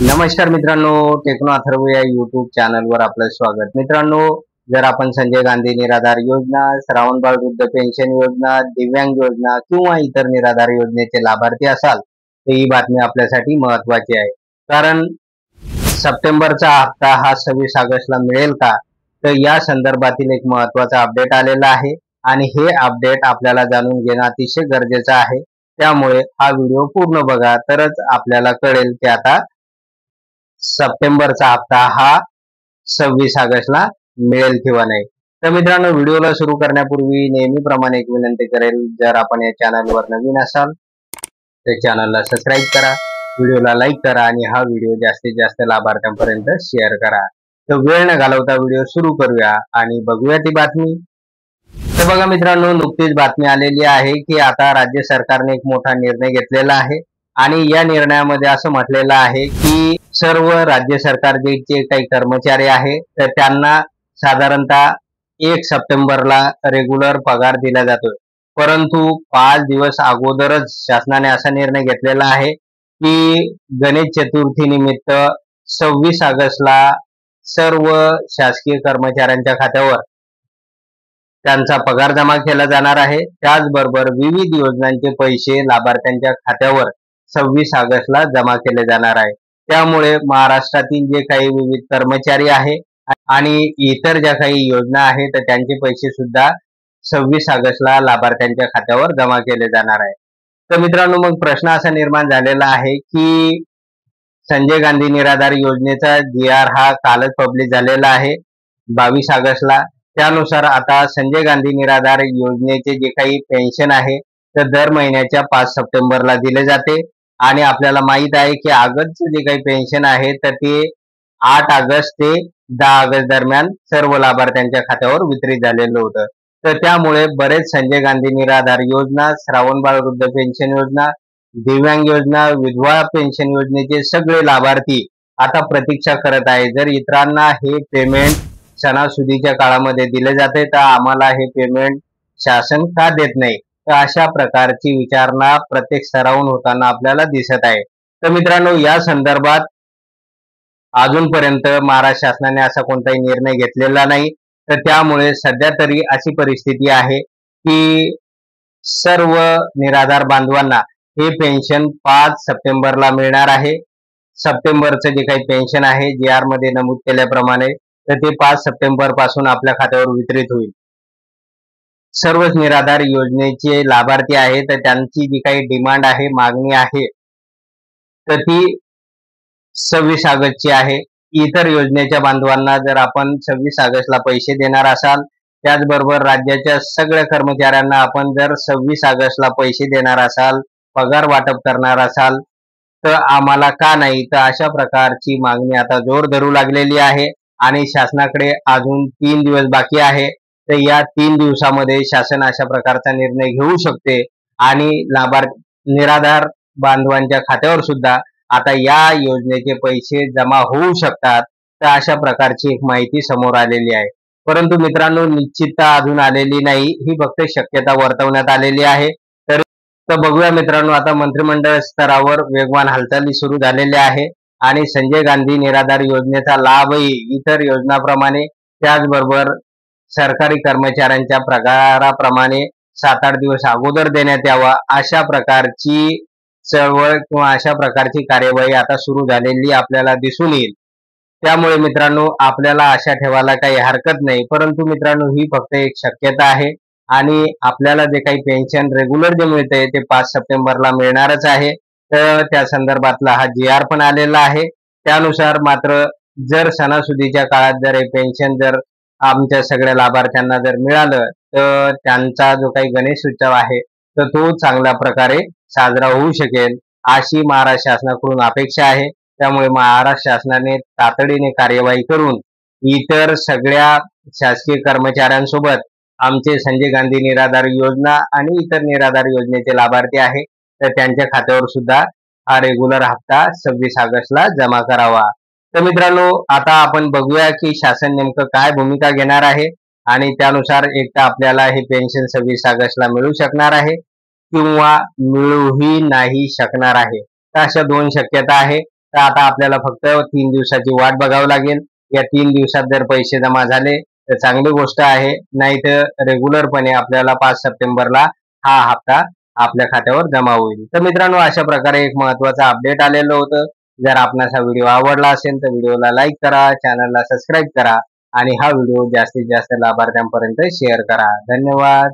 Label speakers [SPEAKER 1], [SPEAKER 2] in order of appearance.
[SPEAKER 1] नमस्कार मित्रांनो, टेक्नो अथर्व या युट्यूब चॅनलवर आपलं स्वागत। मित्रांनो, जर आपण संजय गांधी निराधार योजना, श्रावणबाळ वृद्ध पेन्शन योजना, दिव्यांग योजना किंवा इतर निराधार योजनेचे लाभार्थी असाल तर ही बातमी आपल्यासाठी महत्त्वाची आहे। कारण सप्टेंबरचा हप्ता हा 26 ऑगस्टला मिळेल का, तर या संदर्भातील एक महत्त्वाचा अपडेट आलेला आहे आणि हे अपडेट आपल्याला जाणून घेणं अतिशय गरजेचं आहे। त्यामुळे हा व्हिडिओ पूर्ण बघा, तरच आपल्याला कळेल की आता सप्टेंबरचा हप्ता हा 26 ऑगस्टला मिळेल किंवा नाही। तर मित्रांनो, व्हिडिओला सुरू करण्यापूर्वी नेहमीप्रमाणे एक विनंती करेल, जर आपण या चॅनलवर नवीन असाल तर चॅनलला सबस्क्राईब करा, व्हिडिओला लाईक करा आणि हा व्हिडिओ जास्तीत जास्त लाभार्थ्यांपर्यंत शेअर करा। तर वेळ न घालवता व्हिडिओ सुरू करूया आणि बघूया ती बातमी। तर बघा मित्रांनो, नुकतीच बातमी आलेली आहे की आता राज्य सरकारने एक मोठा निर्णय घेतलेला आहे आणि या निर्णयामध्ये असं म्हटलेलं आहे की सर्व राज्य सरकारचे जे काही कर्मचारी आहे तर त्यांना साधारणतः 1 सप्टेंबरला रेग्युलर पगार दिला जातोय। परंतु 5 दिवस अगोदरच शासनाने असा निर्णय घेतलेला आहे की गणेश चतुर्थी निमित्त 26 ऑगस्टला सर्व शासकीय कर्मचाऱ्यांच्या खात्यावर त्यांचा पगार जमा केला जाणार आहे। त्याचबरोबर विविध योजनांचे पैसे लाभार्थ्यांच्या खात्यावर 26 ऑगस्टला जमा केले जाणार आहे। त्यामुळे महाराष्ट्रातील जे काही विविध कर्मचारी आहे आणि इतर ज्या काही योजना आहेत तर त्यांचे पैसे सुद्धा 26 ऑगस्टला लाभार्थ्यांच्या खात्यावर जमा केले जाणार आहे। तर मित्रांनो, मग प्रश्न असा निर्माण झालेला आहे की संजय गांधी निराधार योजनेचा GR हा कालच पब्लिश झालेला आहे 22 ऑगस्टला। त्यानुसार आता संजय गांधी निराधार योजनेचे जे काही पेन्शन आहे तर दर महिन्याच्या 5 सप्टेंबरला दिले जाते आणि आपल्याला माहित आहे की ऑगस्टचे जे काही पेन्शन आहे तर ते 8 ऑगस्ट ते 10 ऑगस्ट दरम्यान सर्व लाभार्थ्यांच्या खात्यावर वितरित झालेलं होतं। तर त्यामुळे बरेच संजय गांधी निराधार योजना, श्रावणबाळ वृद्ध पेन्शन योजना, दिव्यांग योजना, विधवा पेन्शन योजनेचे सगळे लाभार्थी आता प्रतीक्षा करत आहे। जर इतरांना हे पेमेंट सणासुदीच्या काळामध्ये दिले जाते तर आम्हाला हे पेमेंट शासन का देत नाही, तर अशा प्रकारची विचारणा प्रत्येक स्तरावरून होताना आपल्याला दिसत आहे। तर मित्रांनो, या संदर्भात अजूनपर्यंत महाराष्ट्र शासनाने असा कोणताही निर्णय घेतलेला नाही। तर त्यामुळे सध्या तरी अशी परिस्थिती आहे की सर्व निराधार बांधवांना हे पेन्शन 5 सप्टेंबरला मिळणार आहे। सप्टेंबरचं जे काही पेन्शन आहे GR मध्ये नमूद केल्याप्रमाणे तर ते 5 सप्टेंबर पासून आपल्या खात्यावर वितरित होईल। सर्वच निराधार योजनेचे लाभार्थी आहे तर त्यांची जी काही डिमांड आहे, मागणी आहे तर ती 26 ऑगस्टची आहे। इतर योजनेच्या बांधवांना जर आपण 26 ऑगस्टला पैसे देणार असाल, त्याचबरोबर राज्याच्या सगळ्या कर्मचाऱ्यांना आपण जर 26 ऑगस्टला पैसे देणार असाल, पगार वाटप करणार असाल तर आम्हाला का नाही, तर अशा प्रकारची मागणी आता जोर धरू लागलेली आहे आणि शासनाकडे अजून 3 दिवस बाकी आहे। तर या 3 दिवसामध्ये शासन अशा प्रकारचा निर्णय घेऊ शकते आणि निराधार बांधवांच्या खात्यावर सुद्धा आता या योजनेचे पैसे जमा होऊ शकतात। तर अशा प्रकारची एक माहिती समोर आलेली आहे। परंतु मित्रांनो, निश्चितता अजून आलेली नाही, ही फक्त शक्यता वर्तवण्यात आलेली आहे। तर बघूया मित्रांनो, आता मंत्रिमंडळ स्तरावर वेगवान हालचाली सुरू झालेल्या आहे आणि संजय गांधी निराधार योजनेचा लाभही इतर योजनाप्रमाणे त्याचबरोबर सरकारी कर्मचाऱ्यांच्या पगाराप्रमाणे 7-8 दिवस अगोदर देण्यात यावा, अशा प्रकारची चळवळ किंवा अशा प्रकारची कार्यवाही आता सुरू झालेली आपल्याला दिसून येईल। त्यामुळे मित्रांनो, आपल्याला आशा ठेवायला काही हरकत नाही, परंतु मित्रांनो ही फक्त एक शक्यता आहे आणि आपल्याला जे काही पेन्शन रेग्युलर जे मिळते ते 5 सप्टेंबरला मिळणारच आहे। तर त्या संदर्भातला हा GR पण आलेला आहे। त्यानुसार मात्र जर सणासुदीच्या काळात जर हे पेन्शन जर आमच्या सगळ्या लाभार्थ्यांना जर मिळालं तर त्यांचा जो काही गणेश उत्सव आहे तर तो चांगल्या प्रकारे साजरा होऊ शकेल, अशी महाराष्ट्र शासनाकडून अपेक्षा आहे। त्यामुळे महाराष्ट्र शासनाने तातडीने कार्यवाही करून इतर सगळ्या शासकीय कर्मचाऱ्यांसोबत आमचे संजय गांधी निराधार योजना आणि इतर निराधार योजनेचे लाभार्थी आहे तर त्यांच्या खात्यावर सुद्धा हा रेग्युलर हप्ता 26 ऑगस्टला जमा करावा। तर मित्रांनो, आता आपण बघूया की शासन नेमकं काय भूमिका घेणार आहे आणि त्यानुसार एक तर आपल्याला हे पेन्शन 26 ऑगस्टला मिळू शकणार आहे किंवा मिळूही नाही शकणार आहे। तर अशा 2 शक्यता आहे। तर आता आपल्याला फक्त 3 दिवसाची वाट बघावी लागेल. या 3 दिवसात जर पैसे जमा झाले तर चांगली गोष्ट आहे, नाही तर रेग्युलरपणे आपल्याला 5 सप्टेंबरला हा हप्ता आपल्या खात्यावर जमा होईल. तर मित्रांनो, अशा प्रकारे एक महत्त्वाचा अपडेट आलेलं होतं. जर आपणास हा व्हिडिओ आवडला असेल तर व्हिडिओला लाईक करा, चॅनलला सबस्क्राईब करा आणि हा व्हिडिओ जास्तीत जास्त लाभार्थ्यांपर्यंत शेअर करा. धन्यवाद.